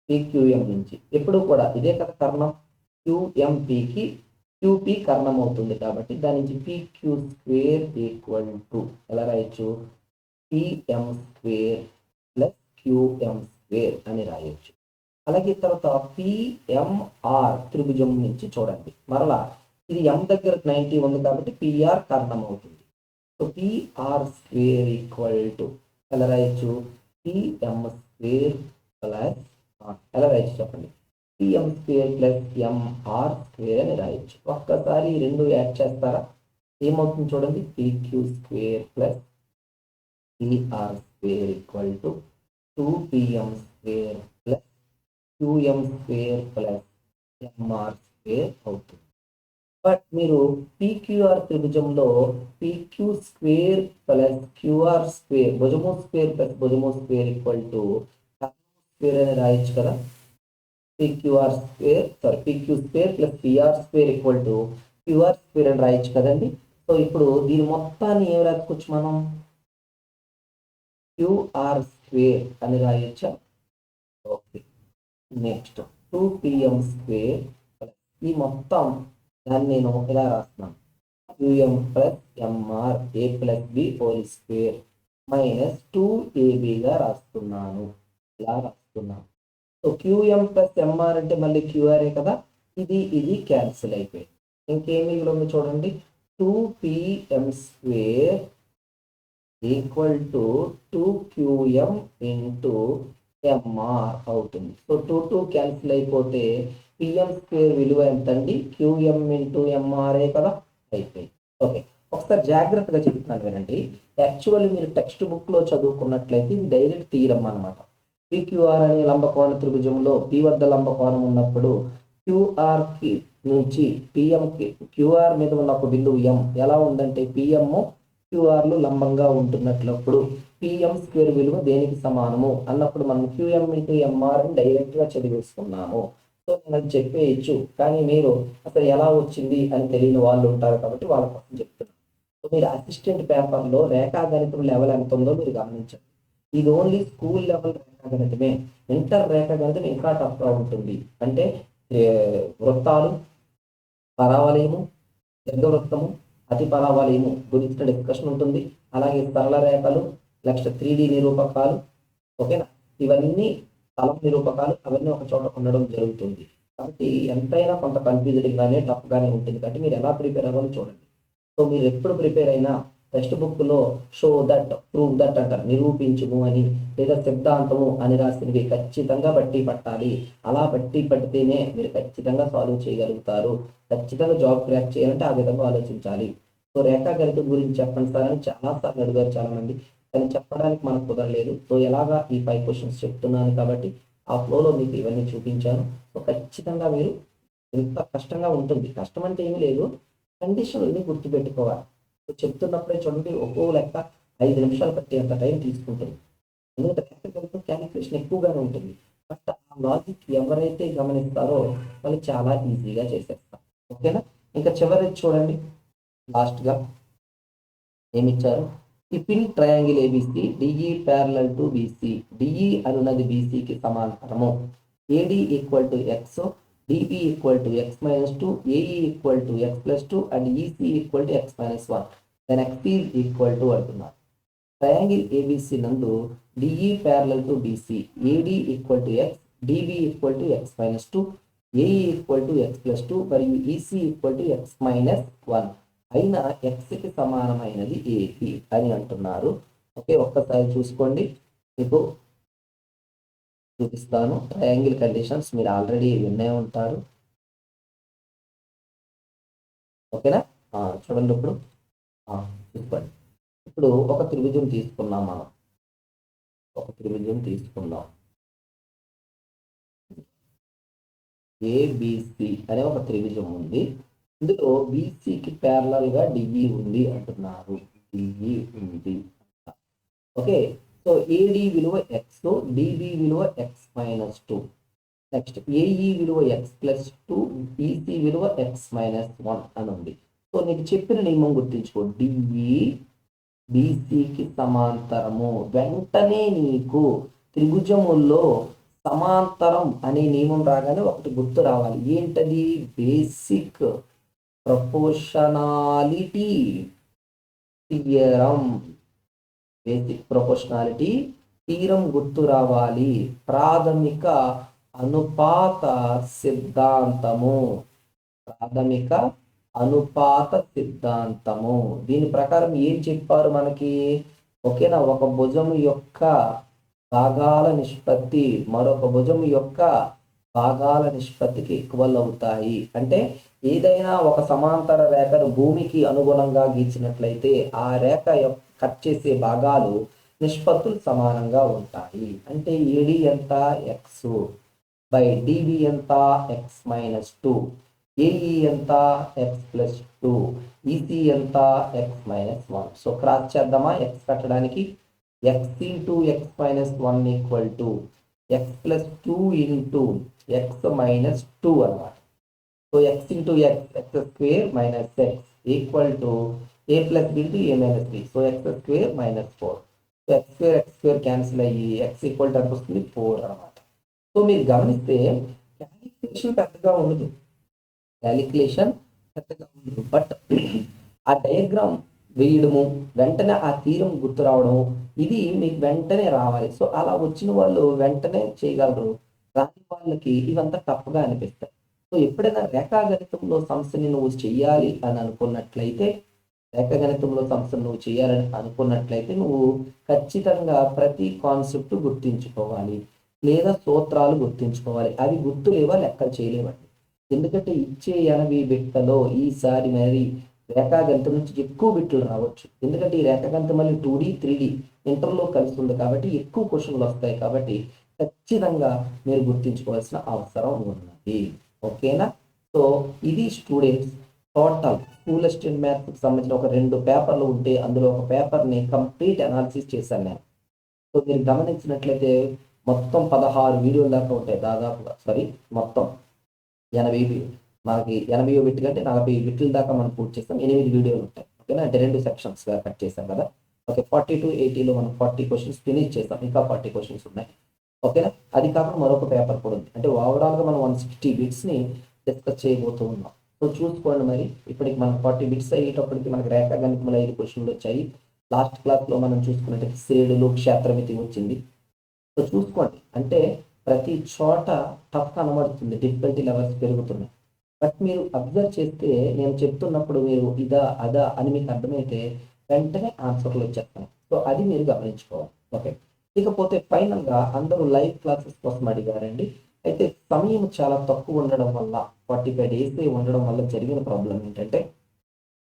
పిక్యూఎం నుంచి ఎప్పుడు కూడా ఇదే కదా కర్ణం, క్యూఎంపికి క్యూపి కర్ణం అవుతుంది కాబట్టి దాని నుంచి పిక్యూ స్క్వేర్ ఈక్వల్ టు ఎలా రాయొచ్చు? PM square plus QM square అని రాయొచ్చు. అలాగే తర్వాత పిఎంఆర్ త్రిభుజం నుంచి చూడండి, మరలా ఇది ఎం దగ్గర 90 ఉంది కాబట్టి పిఆర్ కర్ణం అవుతుంది. So PR square equal to ఎలా రాయొచ్చు? పిఎం స్క్వేర్ ప్లస్ ఎలా రాయొచ్చు చెప్పండి? PM square plus MR square అని రాయొచ్చు. ఒక్కసారి రెండు యాడ్ చేస్తారా? ఏమవుతుంది చూడండి, PQ square plus PR square equal to 2PM square plus QM square plus MR square అవుతుంది. బట్ మీరు పిక్యూఆర్ త్రిభుజంలో PQ square plus QR square భుజము స్క్వేర్ ప్లస్ భుజము స్క్వేర్ ఈక్వల్ టు స్క్వేర్ అని రాయొచ్చు కదా. PQR square PQ square plus PR square equal to QR square అని రాయొచ్చు కదండి. సో ఇప్పుడు దీని మొత్తాన్ని ఏం రాసుకోవచ్చు మనం? క్యూఆర్ స్క్వేర్ అని రాయొచ్చా? ఓకే, నెక్స్ట్ 2PM స్క్వేర్ ఈ మొత్తం దాన్ని నేను ఇలా రాస్తున్నాను, QM plus MR A plus B whole square minus 2AB రాస్తున్నాను, ఇలా రాస్తున్నాను. సో క్యూఎం ప్లస్ ఎంఆర్ అంటే మళ్ళీ క్యూఆర్ఏ కదా, ఇది క్యాన్సిల్ అయిపోయింది. ఇంకేమి మిగిలింది చూడండి, 2PM square equal to 2QM into MR అవుతుంది. సో 2 క్యాన్సిల్ అయిపోతే పిఎం స్క్వేర్ విలువ ఎంత అండి? క్యూఎం ఇంటూ ఎంఆర్ఏ కదా, అయిపోయింది. ఓకే, ఒకసారి జాగ్రత్తగా చెప్తున్నాను వినండి. యాక్చువల్లీ మీరు టెక్స్ట్ బుక్లో చదువుకున్నట్లయితే ఇది డైరెక్ట్ తీయడం అనమాట. పిక్యూఆర్ అనే లంబకోణ త్రిభుజంలో పి వద్ద లంబకోణం ఉన్నప్పుడు క్యూఆర్కి నుంచి పిఎంకి క్యూఆర్ మీద ఉన్న ఒక బిందువు ఎం ఎలా ఉందంటే పిఎం క్యూఆర్లు లంబంగా ఉంటున్నట్లప్పుడు పిఎం స్క్వేర్ విలువ దేనికి సమానము అన్నప్పుడు మనం క్యూఎం ఇంటూ ఎంఆర్ అని డైరెక్ట్గా చదివేసుకున్నాము. సో నేను అది చెప్పేయచ్చు, కానీ మీరు అసలు ఎలా వచ్చింది అని తెలియని వాళ్ళు ఉంటారు కాబట్టి వాళ్ళ కోసం చెప్తున్నాను. సో మీరు అసిస్టెంట్ పేపర్లో రేఖాగణితం లెవెల్ ఎంత ఉందో మీరు గమనించండి. ఇది ఓన్లీ స్కూల్ లెవెల్ రేఖాగణితమే. ఇంటర్ రేఖాగణితం ఇంకా టఫ్గా ఉంటుంది. అంటే వృత్తాలు, పరావలయము, దీర్ఘవృత్తము, అతి పరావలయము గురించిన డిస్కషన్ ఉంటుంది. అలాగే సరళ రేఖలు, నెక్స్ట్ 3D నిరూపకాలు, ఓకేనా, ఇవన్నీ తలం నిరూపకాలు అవన్నీ ఒక చోట ఉండడం జరుగుతుంది. కాబట్టి ఎంతైనా కొంత కన్ఫ్యూజన్గానే టఫ్గానే ఉంటుంది. కాబట్టి మీరు ఎలా ప్రిపేర్ అవ్వాలో చూడండి. సో మీరు ఎప్పుడు ప్రిపేర్ అయినా టెక్స్ట్ బుక్లో షో దట్, ప్రూవ్ దట్ అంటారు, నిరూపించుము అని, లేదా సిద్ధాంతము అని రాసినవి ఖచ్చితంగా బట్టి పట్టాలి. అలా బట్టి పడితేనే మీరు ఖచ్చితంగా సాల్వ్ చేయగలుగుతారు. ఖచ్చితంగా జాబ్ క్రాక్ చేయాలంటే ఆ విధంగా ఆలోచించాలి. సో రేఖాగణితం గురించి చెప్పండి సార్ అని చాలాసార్లు అడిగారు చాలామంది. కానీ చెప్పడానికి మనకు కుదరలేదు. సో ఎలాగా ఈ 5 క్వశ్చన్స్ చెప్తున్నాను కాబట్టి ఆ ఫ్లోలో మీకు ఇవన్నీ చూపించాను. సో ఖచ్చితంగా మీరు ఇంత కష్టంగా ఉంటుంది. కష్టం అంటే ఏమీ లేదు. కండిషన్‌లని గుర్తుపెట్టుకోవాలి. సో చెప్తున్నప్పుడే చూడండి ఒక్కో లెక్క 5 నిమిషాలు పట్టేంత టైం తీసుకుంటుంది. ఎందుకంటే ప్రాక్టికల్‌తో క్యాలిక్యులేషన్ ఎక్కువగానే ఉంటుంది. బట్ ఆ లాజిక్ ఎవరైతే గమనిస్తారో వాళ్ళు చాలా ఈజీగా చేసేస్తారు. ఓకేనా? ఇంకా చివరిది చూడండి. లాస్ట్‌గా ఏమిచ్చారు? If in triangle ABC DE parallel to BC, DE అనున్నది బీసీకి సమాంతరము, AD equal to x, DB equal to x minus 2, AE equal to x plus 2 and EC equal to x minus 1, then x is equal to అంటున్నారు. Triangle ABC నందు DE parallel to BC, AD equal to x, DB equal to x minus 2, AE equal to x plus 2 మరియు EC equal to x minus 1 అయిన ఎక్స్కి సమానమైనది ఏది అని అంటున్నారు. Okay, ఒక్కసారి చూసుకోండి, మీకు చూపిస్తాను. ట్రయాంగిల్ కండిషన్స్ మీరు ఆల్రెడీ వినే ఉంటారు. ఓకేనా? చూడండి ఇప్పుడు చూసుకోండి. ఇప్పుడు ఒక త్రిభుజం తీసుకున్నాం మనం. ఒక త్రిభుజం తీసుకుందాం. ఏబిసి అనే ఒక త్రిభుజం ఉంది. ఇందులో బీసీకి ప్యారలల్ గా డిఈ ఉంది అంటున్నారు. డిఈ ఉంది. ఓకే, సో ఏడి విలువ ఎక్స్, డిబి విలువ ఎక్స్ మైనస్ 2, నెక్స్ట్ ఏఈ విలువ ఎక్స్ ప్లస్ 2, ఈసీ విలువ ఎక్స్ మైనస్ 1 అని ఉంది. సో నీకు చెప్పిన నియమం గుర్తించుకో, డిఈ బీసీకి సమాంతరము. వెంటనే నీకు త్రిభుజముల్లో సమాంతరం అనే నియమం రాగానే ఒకటి గుర్తు రావాలి. ఏంటది? Basic proportionality theorem. Basic proportionality theorem గుర్తు రావాలి. ప్రాథమిక అనుపాత సిద్ధాంతము. ప్రాథమిక అనుపాత సిద్ధాంతము. దీని ప్రకారం ఏం చెప్పారు మనకి? ఓకేనా, ఒక భుజం యొక్క భాగాల నిష్పత్తి మరొక భుజం యొక్క భాగాల నిష్పత్తికి ఈక్వల్ అవుతాయి. అంటే ఏదైనా ఒక సమాంతర రేఖను భూమికి అనుగుణంగా గీచినట్లయితే ఆ రేఖ కట్ చేసే భాగాలు నిష్పత్తులు సమానంగా ఉంటాయి. అంటే ఏడి ఎంత? ఎక్స్ బై డిబి ఎంత? ఎక్స్ మైనస్ 2, ఏఈ ఎంత? ఎక్స్ ప్లస్ 2, ఈసీ ఎంత? X minus 1. సో క్రాస్ చేద్దామా? ఎక్స్ కట్టడానికి x into x minus 1 equal to x plus 2 into x minus 2 అనమాట. So x into x, x square minus x equal to a plus b into a minus b. So x square minus 4. So x square cancel అయ్యి x equal to ఎంత వస్తుంది? 4 అనమాట. So మీరు గమనిస్తే calculation పెద్దగా ఉండదు. But ఆ diagram వేయడము, వెంటనే ఆ తీరం గుర్తు రావడము, ఇది మీకు వెంటనే రావాలి. సో అలా వచ్చిన వాళ్ళు వెంటనే చేయగలరు. రాని వాళ్ళకి ఇవంతా టఫ్గా అనిపిస్తాయి. సో ఎప్పుడైనా రేఖాగణితంలో సమస్యని నువ్వు చెయ్యాలి అని అనుకున్నట్లయితే, నువ్వు ఖచ్చితంగా ప్రతి కాన్సెప్ట్ గుర్తించుకోవాలి, లేదా సూత్రాలు గుర్తించుకోవాలి. అవి గుర్తులేవా లెక్కలు చేయలేవండి. ఎందుకంటే ఇచ్చే 80 బిట్లలో ఈసారి మరి రేఖాగణితం నుంచి ఎక్కువ బిట్లు రావచ్చు. ఎందుకంటే ఈ రేఖాగణితం మళ్ళీ 2D 3D ఇంటర్లో కలిసి ఉంది కాబట్టి ఎక్కువ క్వశ్చన్లు వస్తాయి. కాబట్టి ఖచ్చితంగా మీరు గుర్తించుకోవాల్సిన అవసరం ఉన్నది. ఓకేనా? సో ఇది స్టూడెంట్స్ టోటల్ స్కూల్ అసిస్టెంట్ మ్యాథ్స్కి సంబంధించిన ఒక 2 పేపర్లు ఉంటే అందులో ఒక పేపర్ని కంప్లీట్ అనాలిసిస్ చేశాను నేను. సో మీరు గమనించినట్లయితే మొత్తం 16 వీడియోల దాకా ఉంటాయి దాదాపుగా. మొత్తం 80 మనకి 80 బిట్ కంటే 40 బిట్ల దాకా మనం పూర్తి చేస్తాం. 8 వీడియోలు ఉంటాయి. ఓకేనా? అంటే 2 సెక్షన్స్గా కట్ చేశాం కదా. ఓకే, 40 to 80లో మనం 40 క్వశ్చన్స్ ఫినిష్ చేస్తాం. ఇంకా 40 క్వశ్చన్స్ ఉన్నాయి. ఓకేనా? అది కాకుండా మరొక పేపర్ కూడా ఉంది. అంటే ఓవరాల్గా మనం 160 బిట్స్ని డిస్కస్ చేయబోతూ ఉన్నాం. సో చూసుకోండి, మరి ఇప్పటికి మనం 40 బిట్స్ అయ్యేటప్పటికి మనకి రేఖాగణితంలో 5 క్వశ్చన్లు వచ్చాయి. లాస్ట్ క్లాస్లో మనం చూసుకున్నట్టు శ్రేణులు, క్షేత్రమితి వచ్చింది. సో చూసుకోండి, అంటే ప్రతి చోట టఫ్ కనబడుతుంది, డిఫికల్టీ లెవెల్స్ పెరుగుతున్నాయి. బట్ మీరు అబ్జర్వ్ చేస్తే నేను చెప్తున్నప్పుడు మీరు ఇదా అదా అని మీకు అర్థమైతే వెంటనే ఆన్సర్లు వచ్చేస్తాయి. సో అది మీరు గమనించుకోవాలి. ఓకే, ఇకపోతే ఫైనల్గా అందరూ లైవ్ క్లాసెస్ కోసం అడిగారండి. అయితే సమయం చాలా తక్కువ ఉండడం వల్ల 45 days ఉండడం వల్ల జరిగిన ప్రాబ్లం ఏంటంటే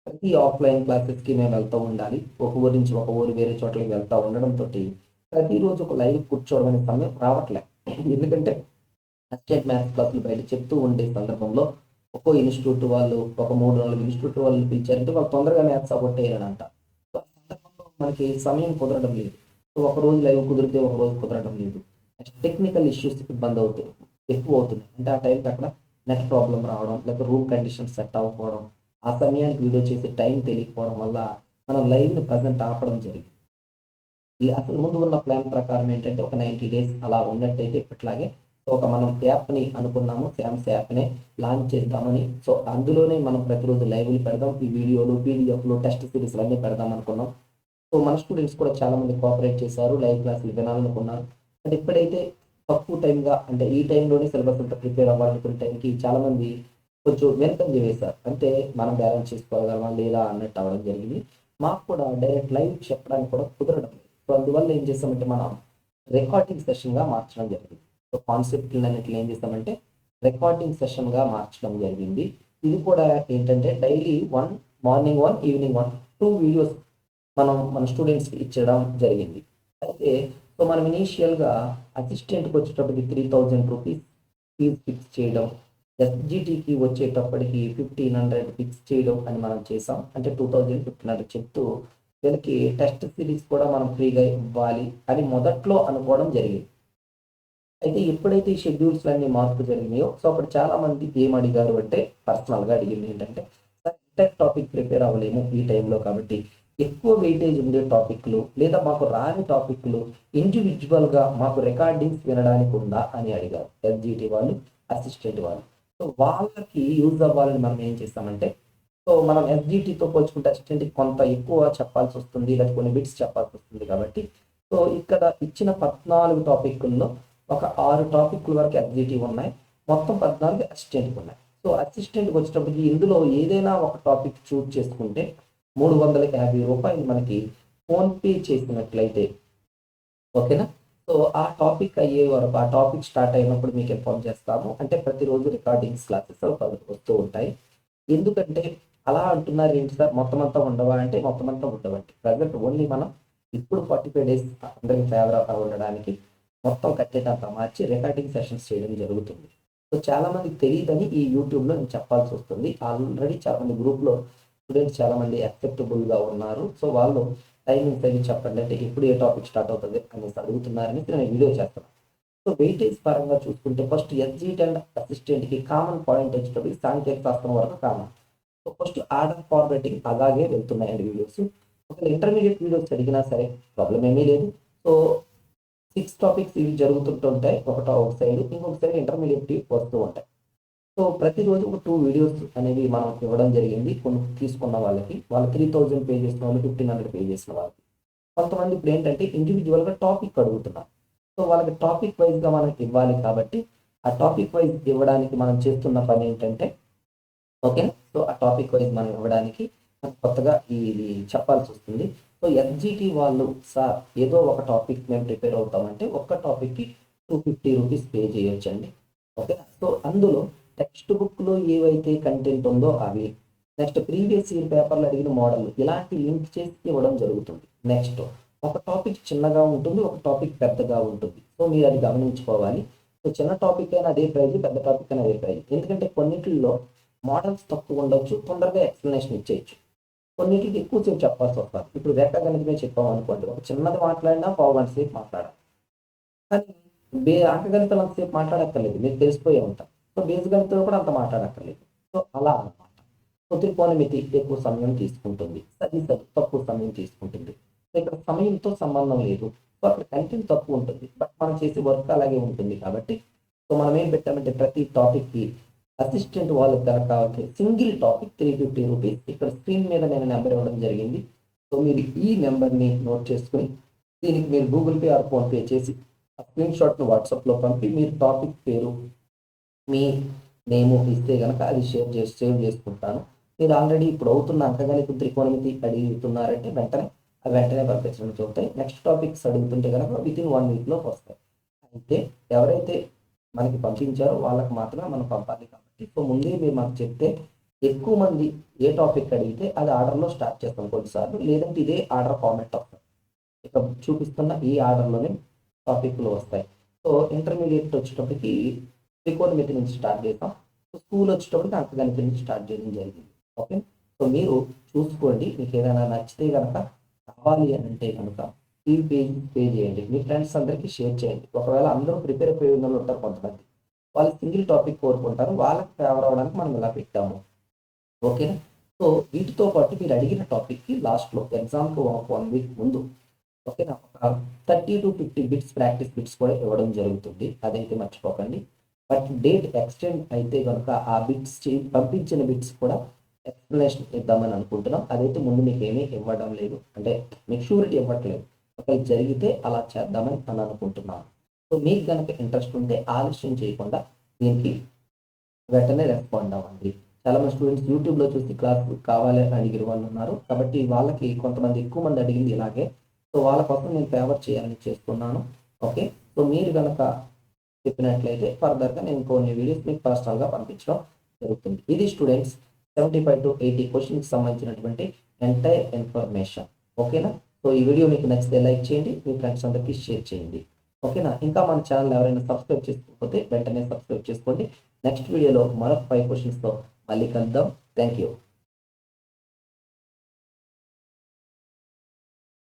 ప్రతి ఆఫ్లైన్ క్లాసెస్కి మేము వెళ్తూ ఉండాలి. ఒక ఊరు నుంచి ఒక ఊరు వేరే చోట్లకి వెళ్తూ ఉండడంతో ప్రతిరోజు ఒక లైవ్ కూర్చోవడం అనే సమయం రావట్లే. ఎందుకంటే అసిస్టెంట్ మ్యాథ్స్ క్లాసులు బయట చెప్తూ ఉండే సందర్భంలో ఒక్కో ఇన్స్టిట్యూట్ వాళ్ళు ఒక 3-4 ఇన్స్టిట్యూట్ వాళ్ళు పిలిచారంటే వాళ్ళు తొందరగా మ్యాథ్స్ అవ్వట్టేయాలంట. సో ఆ సందర్భంలో మనకి సమయం కుదరడం లేదు. సో ఒకరోజు లైవ్ కుదిరితే ఒకరోజు కుదరడం లేదు. నెక్స్ట్ టెక్నికల్ ఇష్యూస్ ఇబ్బంది అవుతాయి, ఎక్కువ అవుతుంది. అంటే ఆ టైంకి అక్కడ నెట్ ప్రాబ్లం రావడం, లేకపోతే రూమ్ కండిషన్ సెట్ అవ్వకపోవడం, ఆ సమయానికి వీడియో చేసే టైం తెలియకపోవడం వల్ల మనం లైవ్ని ప్రజెంట్ ఆపడం జరిగింది. అసలు ముందు ఉన్న ప్లాన్ ప్రకారం ఏంటంటే ఒక 90 డేస్ అలా ఉన్నట్టయితే ఇప్పట్లాగే ఒక మనం యాప్ని అనుకున్నాము, శామ్స్ యాప్ని లాంచ్ చేద్దామని. సో అందులోనే మనం ప్రతిరోజు లైవ్లు పెడదాం, ఈ వీడియోలు పీడిఎఫ్లు టెస్ట్ సిరీస్లు అన్నీ పెడదాం అనుకున్నాం. సో మన స్టూడెంట్స్ కూడా చాలా మంది కోఆపరేట్ చేశారు, లైవ్ క్లాసులు వినాలనుకున్నారు. అంటే ఇప్పుడైతే తక్కువ టైంగా అంటే ఈ టైంలోనే సిలబస్ అంతా ప్రిపేర్ అవ్వాలనుకునే టైంకి చాలా మంది కొంచెం వెనకంజ వేశారు. అంటే మనం బ్యాలెన్స్ చేసుకోగలమా లేదా అన్నట్టు అవ్వడం జరిగింది. మాకు కూడా డైరెక్ట్ లైవ్ చెప్పడానికి కూడా కుదరడం లేదు. సో అందువల్ల ఏం చేస్తామంటే మనం రికార్డింగ్ సెషన్గా మార్చడం జరిగింది. సో కాన్సెప్ట్లు అన్నిట్లు ఏం చేస్తామంటే రికార్డింగ్ సెషన్గా మార్చడం జరిగింది. ఇది కూడా ఏంటంటే డైలీ మార్నింగ్ 1 ఈవినింగ్ 1 2 వీడియోస్ మన స్టూడెంట్స్కి ఇచ్చడం జరిగింది. అయితే సో మనం ఇనీషియల్గా అసిస్టెంట్కి వచ్చేటప్పటికి 3000 రూపీస్ ఫీజు ఫిక్స్ చేయడం, ఎస్జిటికి వచ్చేటప్పటికి 1500 ఫిక్స్ చేయడం అని మనం చేసాం. అంటే 1500 చెప్తూ వీళ్ళకి టెస్ట్ సిరీస్ కూడా మనం ఫ్రీగా ఇవ్వాలి అని మొదట్లో అనుకోవడం జరిగింది. అయితే ఎప్పుడైతే ఈ షెడ్యూల్స్ అన్ని మార్పు జరిగినాయో సో అప్పుడు చాలా మంది ఏం అడిగారు అంటే పర్సనల్గా అడిగింది ఏంటంటే సార్ ఇంటర్ టాపిక్ ప్రిపేర్ అవ్వలేము ఈ టైంలో, కాబట్టి ఎక్కువ వెయిటేజ్ ఉండే టాపిక్లు లేదా మాకు రాని టాపిక్లు ఇండివిజువల్గా మాకు రికార్డింగ్స్ వినడానికి ఉందా అని అడిగారు ఎస్జిటి వాళ్ళు, అసిస్టెంట్ వాళ్ళు. సో వాళ్ళకి యూజ్ అవ్వాలని మనం ఏం చేస్తామంటే సో మనం ఎస్జిటితో పోల్చుకుంటే అసిస్టెంట్కి కొంత ఎక్కువ చెప్పాల్సి వస్తుంది, లేదా కొన్ని బిట్స్ చెప్పాల్సి వస్తుంది. కాబట్టి సో ఇక్కడ ఇచ్చిన 14 టాపిక్ల్లో ఒక 6 టాపిక్ల వరకు ఎస్జిటి ఉన్నాయి, మొత్తం 14 అసిస్టెంట్కి ఉన్నాయి. సో అసిస్టెంట్కి వచ్చేటప్పటికి ఇందులో ఏదైనా ఒక టాపిక్ చూజ్ చేసుకుంటే 350 రూపాయలు మనకి ఫోన్పే చేసినట్లయితే ఓకేనా. సో ఆ టాపిక్ అయ్యే వరకు ఆ టాపిక్ స్టార్ట్ అయినప్పుడు మీకు ఇన్ఫార్మ్ చేస్తాము. అంటే ప్రతిరోజు రికార్డింగ్స్ క్లాసెస్ వస్తూ ఉంటాయి. ఎందుకంటే అలా అంటున్నారు ఏంటి సార్ మొత్తం అంతా ఉండవా అంటే మొత్తం అంతా ఉండవండి. ప్రజెంట్ ఓన్లీ మనం ఇప్పుడు 45 డేస్ అందరికి ఫేవర్ ఉండడానికి మొత్తం కంటెంట్ అంతా మార్చి రికార్డింగ్ సెషన్స్ చేయడం జరుగుతుంది. సో చాలా మందికి తెలియదని ఈ యూట్యూబ్లో నేను చెప్పాల్సి వస్తుంది. ఆల్రెడీ చాలా మంది గ్రూప్లో స్టూడెంట్స్ చాలా మంది యాక్సెప్టబుల్గా ఉన్నారు. సో వాళ్ళు టైమింగ్స్ అవి చెప్పండి అంటే ఎప్పుడు ఏ టాపిక్ స్టార్ట్ అవుతుంది అనేసి అడుగుతున్నారని నేను వీడియో చేస్తాను. సో వెయిటేజ్ పరంగా చూసుకుంటే ఫస్ట్ ఎస్జిటి అండ్ అసిస్టెంట్కి కామన్ పాయింట్ వచ్చేటప్పటికి సాంకేతిక శాస్త్రం వరకు common. So first order formatting అలాగే వెళ్తున్నాయండి వీడియోస్. ఒక ఇంటర్మీడియట్ వీడియోస్ అడిగినా సరే ప్రాబ్లం ఏమీ లేదు. సో 6 టాపిక్స్ ఇవి జరుగుతుంటుంటాయి, ఒక సైడ్ ఇంకొక సైడ్ ఇంటర్మీడియట్ వస్తూ ఉంటాయి. సో ప్రతిరోజు ఒక 2 వీడియోస్ అనేవి మనం ఇవ్వడం జరిగింది. కొన్ని తీసుకున్న వాళ్ళకి 3000 పే చేసిన వాళ్ళు, 1500 పే చేసిన వాళ్ళకి. కొంతమంది ఇప్పుడు ఏంటంటే ఇండివిజువల్గా టాపిక్ అడుగుతున్నారు. సో వాళ్ళకి టాపిక్ వైజ్గా మనం ఇవ్వాలి కాబట్టి ఆ టాపిక్ వైజ్ ఇవ్వడానికి మనం చేస్తున్న పని ఏంటంటే ఓకేనా. సో ఆ టాపిక్ వైజ్ మనం ఇవ్వడానికి కొత్తగా ఇది చెప్పాల్సి వస్తుంది. సో ఎస్జిటి వాళ్ళు సార్ ఏదో ఒక టాపిక్ మేము ప్రిపేర్ అవుతామంటే ఒక్క టాపిక్కి 250 రూపీస్ పే చేయొచ్చండి. ఓకేనా. సో అందులో టెక్స్ట్ బుక్లో ఏవైతే కంటెంట్ ఉందో అవి, నెక్స్ట్ ప్రీవియస్ ఇయర్ పేపర్లు అడిగిన మోడల్ ఇలాంటి లింక్ చేసి ఇవ్వడం జరుగుతుంది. నెక్స్ట్ ఒక టాపిక్ చిన్నగా ఉంటుంది, ఒక టాపిక్ పెద్దగా ఉంటుంది. సో మీరు అది గమనించుకోవాలి. సో చిన్న టాపిక్ అయినా అదే ప్రైజ్, పెద్ద టాపిక్ అయినా అదే ప్రైజ్. ఎందుకంటే కొన్నిటిల్లో మోడల్స్ తక్కువ ఉండొచ్చు, తొందరగా ఎక్స్ప్లెనేషన్ ఇచ్చేయచ్చు. కొన్నిటికి ఎక్కువసేపు చెప్పాల్సి వస్తుంది. ఇప్పుడు రేఖాగణితమే చెప్పాం అనుకోండి, ఒక చిన్నది మాట్లాడినా పావుగంట సేపు మాట్లాడాలి. కానీ అంకగణితం అంతసేపు మాట్లాడక్కర్లేదు, మీకు తెలిసిపోయే ఉంటాం. సో బీజగణితంలో కూడా అంత మాట్లాడక్కర్లేదు. సో అలా అనమాట. సో త్రికోణమితి ఎక్కువ సమయం తీసుకుంటుంది, సదిశలు తక్కువ సమయం తీసుకుంటుంది. సో ఇక్కడ సమయంతో సంబంధం లేదు. సో అక్కడ కంటెంట్ తక్కువ ఉంటుంది, బట్ మనం చేసే వర్క్ అలాగే ఉంటుంది. కాబట్టి సో మనం ఏం పెట్టామంటే ప్రతి టాపిక్కి అసిస్టెంట్ వాళ్ళకి కనుక సింగిల్ టాపిక్ 350 రూపీస్. ఇక్కడ స్క్రీన్ మీద నేను నెంబర్ ఇవ్వడం జరిగింది. సో మీరు ఈ నెంబర్ని నోట్ చేసుకుని దీనికి మీరు గూగుల్ పే ఆర్ ఫోన్పే చేసి ఆ స్క్రీన్ షాట్ను వాట్సాప్లో పంపి మీరు టాపిక్ పేరు మీ నేము ఇస్తే కనుక అది సేవ్ చేసుకుంటాను. మీరు ఆల్రెడీ ఇప్పుడు అవుతున్న అంకగణిత త్రికోణమితి అడుగుతున్నారంటే వెంటనే పంపించడం చూస్తాయి. నెక్స్ట్ టాపిక్స్ అడుగుతుంటే కనుక వితిన్ 1 వీక్లోకి వస్తాయి. అయితే ఎవరైతే మనకి పంపించారో వాళ్ళకి మాత్రమే మనం పంపాలి. కాబట్టి సో ముందే మీరు మాకు చెప్తే ఎక్కువ మంది ఏ టాపిక్ అడిగితే అది ఆర్డర్లో స్టార్ట్ చేస్తాం కొన్నిసార్లు, లేదంటే ఇదే ఆర్డర్ ఫార్మాట్ వస్తాం. ఇక చూపిస్తున్న ఈ ఆర్డర్లోనే టాపిక్లు వస్తాయి. సో ఇంటర్మీడియట్ వచ్చేటప్పటికి త్రికోణమితి నుంచి స్టార్ట్ చేద్దాం. సో స్కూల్ వచ్చేటప్పటికి అంకగణితం నుంచి స్టార్ట్ చేయడం జరిగింది. ఓకే, సో మీరు చూసుకోండి. మీకు ఏదైనా నచ్చితే కనుక, కావాలి అని అంటే కనుక ఈ పే చేయండి. మీ ఫ్రెండ్స్ అందరికీ షేర్ చేయండి. ఒకవేళ అందరూ ప్రిపేర్ అయిపోయి ఉన్న వాళ్ళు ఉంటారు కొంతమంది, వాళ్ళు సింగిల్ టాపిక్ కోరుకుంటారు, వాళ్ళకి ఫేవర్ అవ్వడానికి మనం ఇలా పెట్టాము. ఓకేనా? సో వీటితో పాటు మీరు అడిగిన టాపిక్కి లాస్ట్లో ఎగ్జామ్కి 1 వీక్ ముందు, ఓకేనా, ఒక 30 to 50 బిట్స్ ప్రాక్టీస్ బిట్స్ కూడా ఇవ్వడం జరుగుతుంది. అదైతే మర్చిపోకండి. బట్ డేట్ ఎక్స్టెండ్ అయితే కనుక ఆ బిట్స్ పంపించిన బిట్స్ కూడా ఎక్స్ప్లెనేషన్ ఇద్దామని అనుకుంటున్నాం. అదైతే ముందు మీకు ఏమీ ఇవ్వడం లేదు, అంటే మీకు షూరిటీ ఇవ్వట్లేదు. ఒకవేళ జరిగితే అలా చేద్దామని అని అనుకుంటున్నాను. సో మీకు కనుక ఇంట్రెస్ట్ ఉంటే ఆలస్యం చేయకుండా దీనికి వెంటనే రెస్పాండ్ అవ్వండి. చాలామంది స్టూడెంట్స్ యూట్యూబ్లో చూసి క్లాస్ కావాలి అని అడిగిన వాళ్ళు ఉన్నారు. కాబట్టి వాళ్ళకి కొంతమంది ఎక్కువ మంది అడిగింది ఇలాగే. సో వాళ్ళ కోసం నేను ఫేవర్ చేయాలని చేస్తున్నాను. ఓకే, సో మీరు కనుక చెప్పినట్లయితే ఫర్దర్గా నేను కొన్ని వీడియోస్ మీకు పర్సనల్గా పంపించడం జరుగుతుంది. ఇది స్టూడెంట్స్ 75 to 80 క్వశ్చన్కి సంబంధించినటువంటి ఎంటైర్ ఇన్ఫర్మేషన్. ఓకేనా? సో ఈ వీడియో మీకు నచ్చితే లైక్ చేయండి, మీ ఫ్రెండ్స్ అందరికీ షేర్ చేయండి. ఓకేనా? ఇంకా మన ఛానల్ ఎవరైనా సబ్స్క్రైబ్ చేసుకోకపోతే వెంటనే సబ్స్క్రైబ్ చేసుకోండి. నెక్స్ట్ వీడియోలో మరొక 5 క్వశ్చన్స్తో మళ్ళీ కలుద్దాం. Thank you.